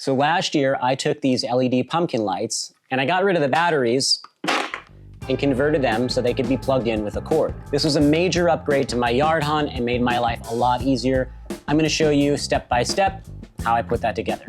So last year, I took these LED pumpkin lights and I got rid of the batteries and converted them so they could be plugged in with a cord. This was a major upgrade to my yard hunt and made my life a lot easier. I'm gonna show you step by step how I put that together.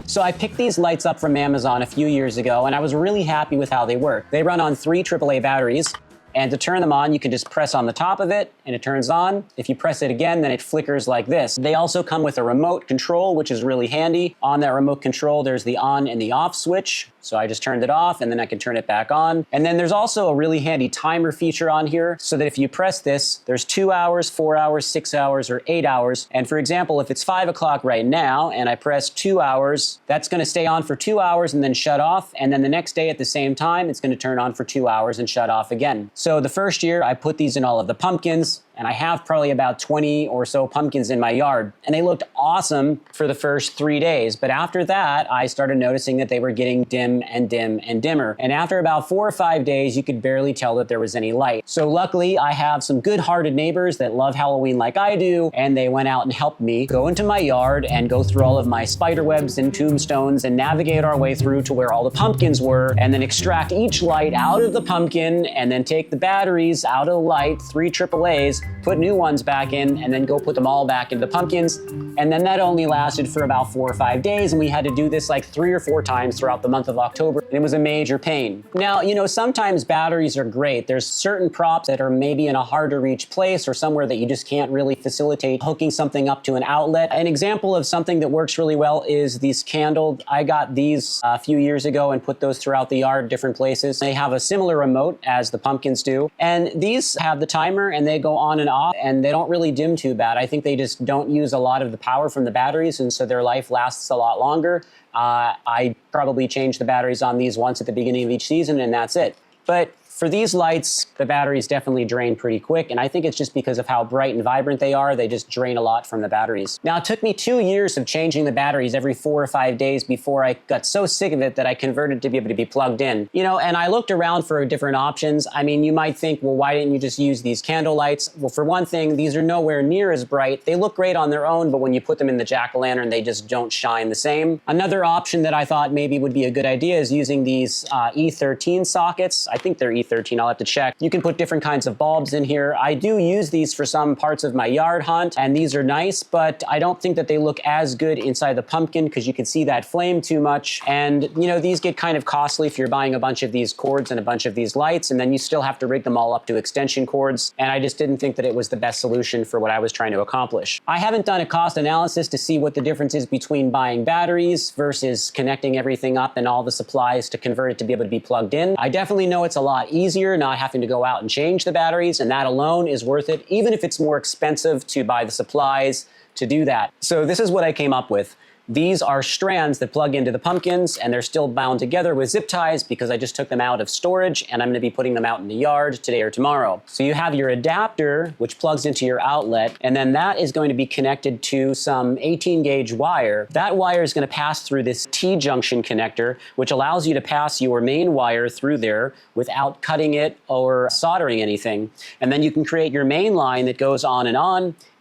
So I picked these lights up from Amazon a few years ago and I was really happy with how they work. They run on 3 AAA batteries. And to turn them on, you can just press on the top of it and it turns on. If you press it again, then it flickers like this. They also come with a remote control, which is really handy. On that remote control, there's the on and the off switch. So I just turned it off and then I can turn it back on. And then there's also a really handy timer feature on here so that if you press this, there's 2 hours, 4 hours, 6 hours, or 8 hours. And for example, if it's 5 o'clock right now and I press 2 hours, that's gonna stay on for 2 hours and then shut off. And then the next day at the same time, it's gonna turn on for 2 hours and shut off again. So the first year I put these in all of the pumpkins and I have probably about 20 or so pumpkins in my yard. And they looked awesome for the first 3 days. But after that, I started noticing that they were getting dim and dim and dimmer. And after about 4 or 5 days, you could barely tell that there was any light. So luckily, I have some good-hearted neighbors that love Halloween like I do, and they went out and helped me go into my yard and go through all of my spider webs and tombstones and navigate our way through to where all the pumpkins were, and then extract each light out of the pumpkin, and then take the batteries out of the light, 3 AAAs, put new ones back in, and then go put them all back into the pumpkins. And then that only lasted for about 4 or 5 days, and we had to do this like 3 or 4 times throughout the month of October, and it was a major pain. Now, you know, sometimes batteries are great. There's certain props that are maybe in a hard to reach place or somewhere that you just can't really facilitate hooking something up to an outlet. An example of something that works really well is these candles. I got these a few years ago and put those throughout the yard, different places. They have a similar remote as the pumpkins do, and these have the timer and they go on and off, and they don't really dim too bad. I think they just don't use a lot of the power from the batteries, and so their life lasts a lot longer. I probably change the batteries on these once at the beginning of each season, and that's it. But for these lights, the batteries definitely drain pretty quick, and I think it's just because of how bright and vibrant they are. They just drain a lot from the batteries. Now, it took me 2 years of changing the batteries every 4 or 5 days before I got so sick of it that I converted to be able to be plugged in. You know, and I looked around for different options. I mean, you might think, well, why didn't you just use these candle lights? Well, for one thing, these are nowhere near as bright. They look great on their own, but when you put them in the jack-o'-lantern, they just don't shine the same. Another option that I thought maybe would be a good idea is using these E13 sockets. I think they're E13, I'll have to check. You can put different kinds of bulbs in here. I do use these for some parts of my yard hunt, and these are nice, but I don't think that they look as good inside the pumpkin because you can see that flame too much. And you know, these get kind of costly if you're buying a bunch of these cords and a bunch of these lights, and then you still have to rig them all up to extension cords. And I just didn't think that it was the best solution for what I was trying to accomplish. I haven't done a cost analysis to see what the difference is between buying batteries versus connecting everything up and all the supplies to convert it to be able to be plugged in. I definitely know it's a lot easier not having to go out and change the batteries, and that alone is worth it, even if it's more expensive to buy the supplies to do that. So this is what I came up with. These are strands that plug into the pumpkins, and they're still bound together with zip ties because I just took them out of storage, and I'm gonna be putting them out in the yard today or tomorrow. So you have your adapter, which plugs into your outlet, and then that is going to be connected to some 18 gauge wire. That wire is gonna pass through this T-junction connector, which allows you to pass your main wire through there without cutting it or soldering anything. And then you can create your main line that goes on,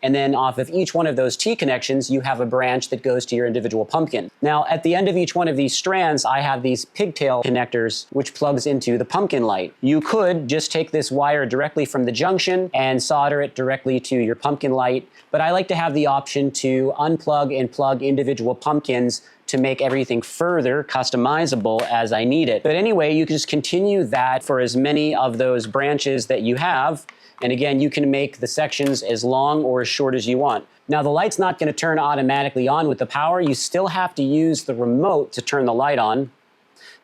and then off of each one of those T connections, you have a branch that goes to your individual pumpkin. Now, at the end of each one of these strands, I have these pigtail connectors, which plugs into the pumpkin light. You could just take this wire directly from the junction and solder it directly to your pumpkin light, but I like to have the option to unplug and plug individual pumpkins to make everything further customizable as I need it. But anyway, you can just continue that for as many of those branches that you have. And again, you can make the sections as long or as short as you want. Now, the light's not going to turn automatically on with the power. You still have to use the remote to turn the light on.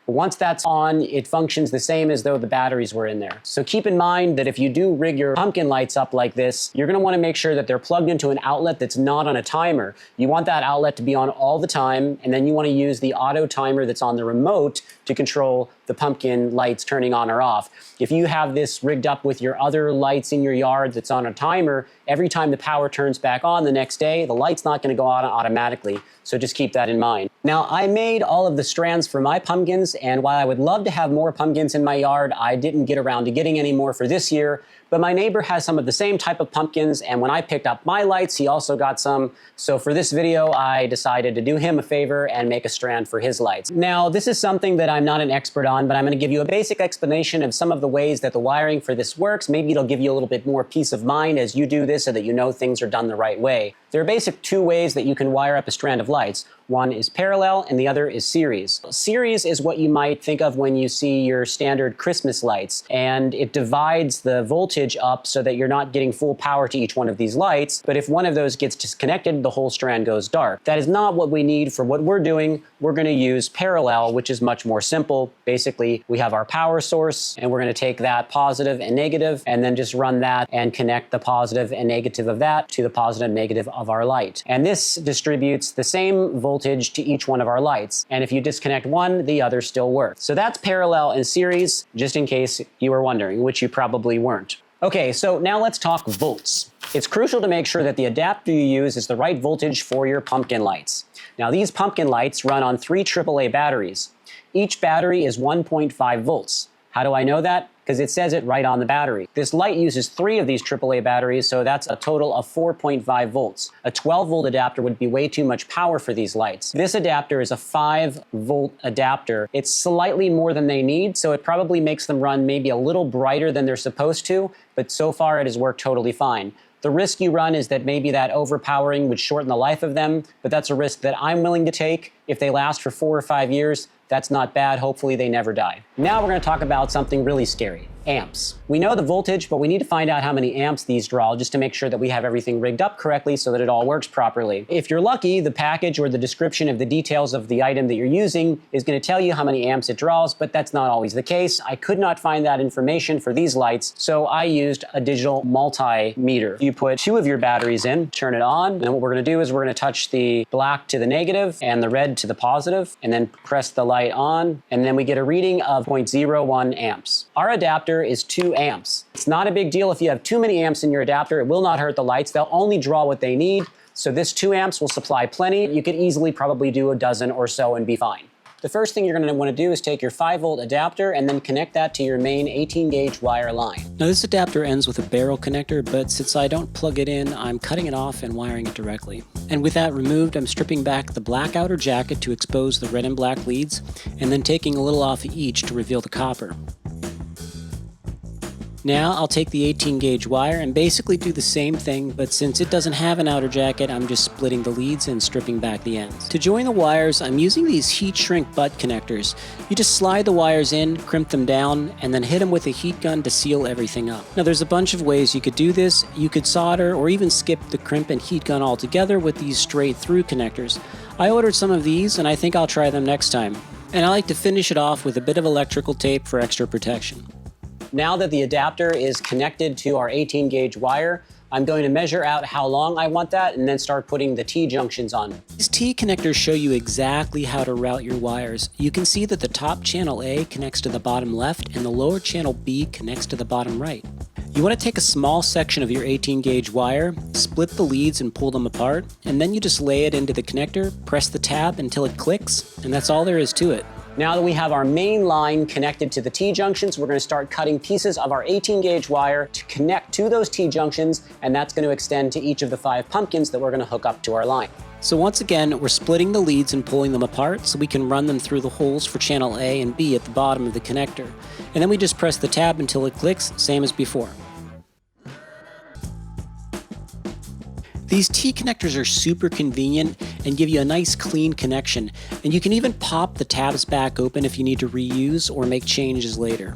Once that's on, it functions the same as though the batteries were in there. So keep in mind that if you do rig your pumpkin lights up like this, you're gonna wanna make sure that they're plugged into an outlet that's not on a timer. You want that outlet to be on all the time, and then you wanna use the auto timer that's on the remote to control the pumpkin lights turning on or off. If you have this rigged up with your other lights in your yard that's on a timer, every time the power turns back on the next day, the light's not gonna go on automatically. So just keep that in mind. Now, I made all of the strands for my pumpkins, and while I would love to have more pumpkins in my yard, I didn't get around to getting any more for this year. But my neighbor has some of the same type of pumpkins, and when I picked up my lights, he also got some. So for this video, I decided to do him a favor and make a strand for his lights. Now, this is something that I'm not an expert on, but I'm gonna give you a basic explanation of some of the ways that the wiring for this works. Maybe it'll give you a little bit more peace of mind as you do this so that you know things are done the right way. There are basic two ways that you can wire up a strand of lights. One is parallel and the other is series. Series is what you might think of when you see your standard Christmas lights, and it divides the voltage up so that you're not getting full power to each one of these lights, but if one of those gets disconnected, the whole strand goes dark. That is not what we need for what we're doing. We're gonna use parallel, which is much more simple. Basically, we have our power source, and we're gonna take that positive and negative, and then just run that and connect the positive and negative of that to the positive and negative of our light. And this distributes the same voltage to each one of our lights. And if you disconnect one, the other still works. So that's parallel and series, just in case you were wondering, which you probably weren't. Okay, so now let's talk volts. It's crucial to make sure that the adapter you use is the right voltage for your pumpkin lights. Now, these pumpkin lights run on 3 AAA batteries. Each battery is 1.5 volts. How do I know that? Because it says it right on the battery. This light uses 3 of these AAA batteries, so that's a total of 4.5 volts. A 12-volt adapter would be way too much power for these lights. This adapter is a 5-volt adapter. It's slightly more than they need, so it probably makes them run maybe a little brighter than they're supposed to, but so far it has worked totally fine. The risk you run is that maybe that overpowering would shorten the life of them, but that's a risk that I'm willing to take. If they last for 4 or 5 years, that's not bad. Hopefully they never die. Now we're gonna talk about something really scary. Amps. We know the voltage, but we need to find out how many amps these draw just to make sure that we have everything rigged up correctly so that it all works properly. If you're lucky, the package or the description of the details of the item that you're using is going to tell you how many amps it draws, but that's not always the case. I could not find that information for these lights, so I used a digital multimeter. You put 2 of your batteries in, turn it on, and then what we're going to do is we're going to touch the black to the negative and the red to the positive, and then press the light on, and then we get a reading of 0.01 amps. Our adapter is 2 amps. It's not a big deal if you have too many amps in your adapter. It will not hurt the lights. They'll only draw what they need. So this 2 amps will supply plenty. You could easily probably do a dozen or so and be fine. The first thing you're going to want to do is take your 5-volt adapter and then connect that to your main 18-gauge wire line. Now this adapter ends with a barrel connector, but since I don't plug it in, I'm cutting it off and wiring it directly. And with that removed, I'm stripping back the black outer jacket to expose the red and black leads, and then taking a little off each to reveal the copper. Now I'll take the 18-gauge wire and basically do the same thing, but since it doesn't have an outer jacket, I'm just splitting the leads and stripping back the ends. To join the wires, I'm using these heat shrink butt connectors. You just slide the wires in, crimp them down, and then hit them with a heat gun to seal everything up. Now there's a bunch of ways you could do this. You could solder or even skip the crimp and heat gun altogether with these straight through connectors. I ordered some of these and I think I'll try them next time. And I like to finish it off with a bit of electrical tape for extra protection. Now that the adapter is connected to our 18-gauge wire, I'm going to measure out how long I want that and then start putting the T-junctions on. These T-connectors show you exactly how to route your wires. You can see that the top channel A connects to the bottom left and the lower channel B connects to the bottom right. You want to take a small section of your 18-gauge wire, split the leads and pull them apart, and then you just lay it into the connector, press the tab until it clicks, and that's all there is to it. Now that we have our main line connected to the T-junctions, we're going to start cutting pieces of our 18-gauge wire to connect to those T-junctions, and that's going to extend to each of the 5 pumpkins that we're going to hook up to our line. So once again, we're splitting the leads and pulling them apart so we can run them through the holes for channel A and B at the bottom of the connector. And then we just press the tab until it clicks, same as before. These T-connectors are super convenient and give you a nice clean connection, and you can even pop the tabs back open if you need to reuse or make changes later.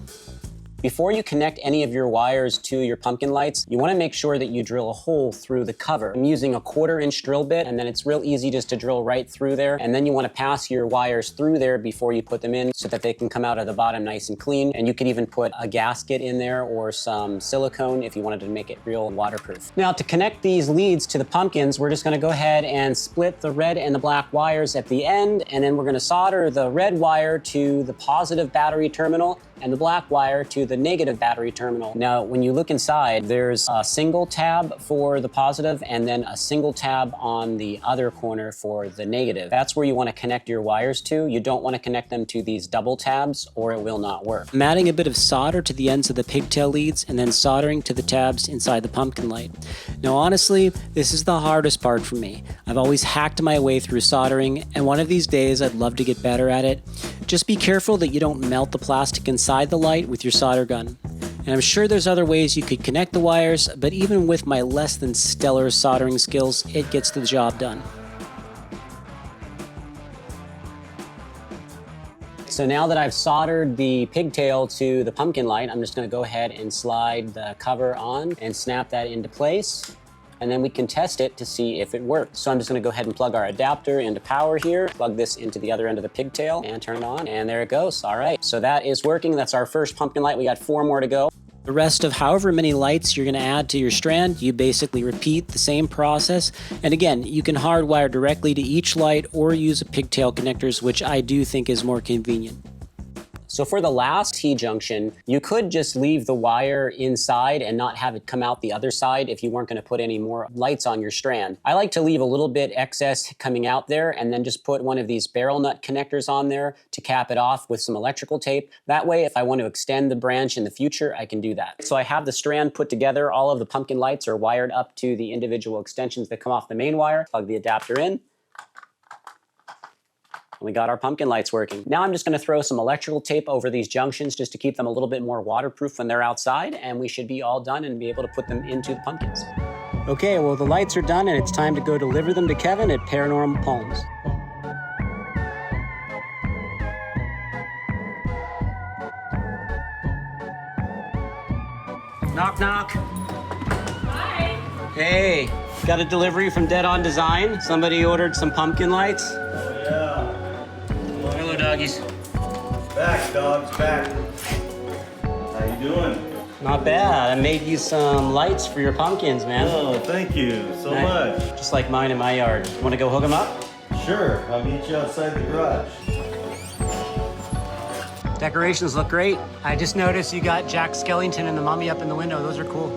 Before you connect any of your wires to your pumpkin lights, you want to make sure that you drill a hole through the cover. I'm using a 1/4-inch drill bit, and then it's real easy just to drill right through there. And then you want to pass your wires through there before you put them in so that they can come out of the bottom nice and clean. And you could even put a gasket in there or some silicone if you wanted to make it real waterproof. Now to connect these leads to the pumpkins, we're just going to go ahead and split the red and the black wires at the end, and then we're going to solder the red wire to the positive battery terminal and the black wire to the the negative battery terminal. Now, when you look inside, there's a single tab for the positive and then a single tab on the other corner for the negative. That's where you want to connect your wires to. You don't want to connect them to these double tabs or it will not work. I'm adding a bit of solder to the ends of the pigtail leads and then soldering to the tabs inside the pumpkin light. Now, honestly, this is the hardest part for me. I've always hacked my way through soldering, and one of these days I'd love to get better at it. Just be careful that you don't melt the plastic inside the light with your solder gun. And I'm sure there's other ways you could connect the wires, but even with my less than stellar soldering skills, it gets the job done. So now that I've soldered the pigtail to the pumpkin light, I'm just gonna go ahead and slide the cover on and snap that into place. And then we can test it to see if it works. So I'm just gonna go ahead and plug our adapter into power here, plug this into the other end of the pigtail and turn it on, and there it goes. All right, so that is working. That's our first pumpkin light. We got 4 more to go. The rest of however many lights you're gonna add to your strand, you basically repeat the same process. And again, you can hardwire directly to each light or use a pigtail connectors, which I do think is more convenient. So for the last T-junction, you could just leave the wire inside and not have it come out the other side if you weren't gonna put any more lights on your strand. I like to leave a little bit excess coming out there and then just put one of these barrel nut connectors on there to cap it off with some electrical tape. That way, if I want to extend the branch in the future, I can do that. So I have the strand put together. All of the pumpkin lights are wired up to the individual extensions that come off the main wire. Plug the adapter in. We got our pumpkin lights working. Now I'm just gonna throw some electrical tape over these junctions just to keep them a little bit more waterproof when they're outside, and we should be all done and be able to put them into the pumpkins. Okay, well the lights are done and it's time to go deliver them to Kevin at Paranormal Poems. Knock, knock. Hi. Hey, got a delivery from Dead On Design. Somebody ordered some pumpkin lights. Oh, yeah. Hello, doggies. Back, dogs, back. How you doing? Not bad. I made you some lights for your pumpkins, man. Oh, thank you so much. Just like mine in my yard. Want to go hook them up? Sure, I'll meet you outside the garage. Decorations look great. I just noticed you got Jack Skellington and the mummy up in the window. Those are cool.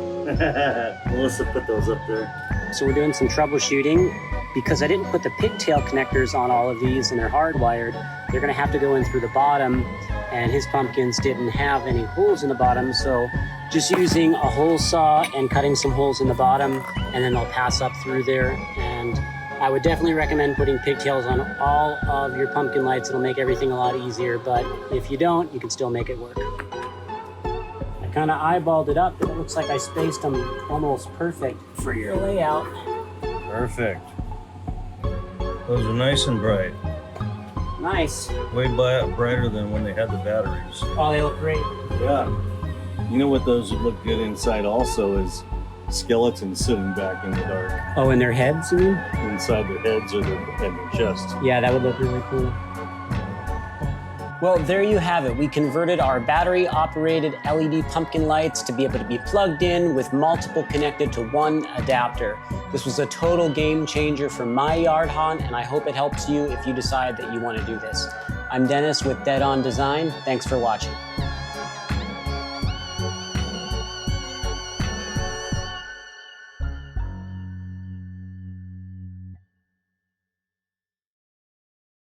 Melissa put those up there. So we're doing some troubleshooting. Because I didn't put the pigtail connectors on all of these and they're hardwired, they're gonna have to go in through the bottom, and his pumpkins didn't have any holes in the bottom, so just using a hole saw and cutting some holes in the bottom, and then they'll pass up through there. And I would definitely recommend putting pigtails on all of your pumpkin lights. It'll make everything a lot easier, but if you don't, you can still make it work. I kind of eyeballed it up, but it looks like I spaced them almost perfect for your layout. Perfect. Those are nice and bright. Nice. Way brighter than when they had the batteries. Oh, they look great. Yeah. You know what those would look good inside also is skeletons sitting back in the dark. Oh, in their heads, you mean? Inside their heads or their chest. Yeah, that would look really cool. Well, there you have it. We converted our battery-operated LED pumpkin lights to be able to be plugged in with multiple connected to one adapter. This was a total game changer for my yard haunt, and I hope it helps you if you decide that you want to do this. I'm Dennis with Dead On Design. Thanks for watching.